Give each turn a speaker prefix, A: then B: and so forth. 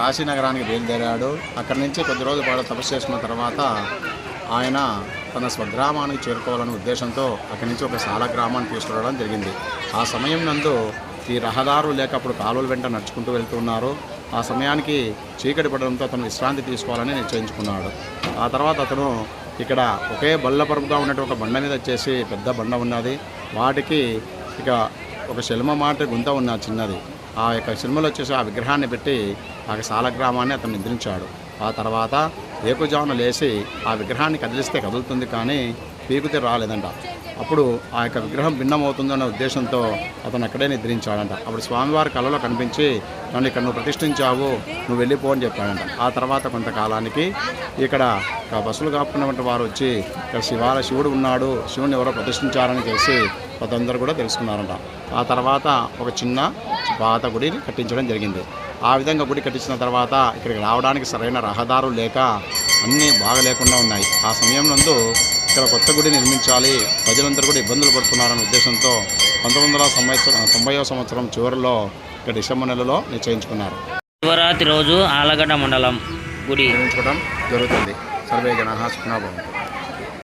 A: కాశీ నగరానికి బయలుదేరాడు. అక్కడి నుంచి కొద్ది రోజుల పాటు తపస్సు చేసుకున్న తర్వాత ఆయన తన స్వగ్రామానికి చేరుకోవాలనే ఉద్దేశంతో అక్కడి నుంచి ఒక సాల గ్రామాన్ని తీసుకురావడం జరిగింది. ఆ సమయం నందు ఈ రహదారులు లేక అప్పుడు కాలువల వెంట నడుచుకుంటూ వెళ్తున్నారు. ఆ సమయానికి చీకటి పడడంతో అతను విశ్రాంతి తీసుకోవాలని నిశ్చయించుకున్నాడు. ఆ తర్వాత అతను ఇక్కడ ఒకే బల్లపరుపుగా ఉన్నట్టు ఒక బండ మీద వచ్చేసి పెద్ద బండ ఉన్నది. వాటికి ఇక ఒక శిల్మ మాట గుంత ఉన్న చిన్నది. ఆ యొక్క శిల్మలో వచ్చేసి ఆ విగ్రహాన్ని పెట్టి ఆ సాల గ్రామాన్ని అతను నిద్రించాడు. ఆ తర్వాత ఏకుజామున లేచి ఆ విగ్రహాన్ని కదిలిస్తే కదులుతుంది, కానీ పీకుతే రాలేదంట. అప్పుడు ఆ యొక్క విగ్రహం భిన్నమవుతుందన్న ఉద్దేశంతో అతను అక్కడే నిద్రించాడంట. అప్పుడు స్వామివారి కళలో కనిపించి నన్ను ఇక్కడ నువ్వు ప్రతిష్ఠించావు, నువ్వు వెళ్ళిపో అని చెప్పాడంట. ఆ తర్వాత కొంతకాలానికి ఇక్కడ బస్సులు కాపుకున్నటువంటి వారు వచ్చి ఇక్కడ శివుడు ఉన్నాడు, శివుని ఎవరో ప్రతిష్ఠించారని తెలిసి కొందరు కూడా తెలుసుకున్నారంట. ఆ తర్వాత ఒక చిన్న పాత గుడిని కట్టించడం జరిగింది. ఆ విధంగా గుడి కట్టించిన తర్వాత ఇక్కడికి రావడానికి సరైన రహదారులు లేక అన్నీ బాగా లేకుండా ఉన్నాయి. ఆ సమయం నందు ఇక్కడ కొత్త గుడి నిర్మించాలి, ప్రజలందరూ కూడా ఇబ్బందులు పడుతున్నారనే ఉద్దేశంతో 1990వ సంవత్సరం చివరిలో ఇక్కడ డిసెంబర్ నెలలో నిశ్చయించుకున్నారు.
B: శివరాత్రి రోజు ఆలగడ్డ మండలం గుడి
A: నిర్మించుకోవడం జరుగుతుంది. సర్వే జనాః సుఖినో భవంతు.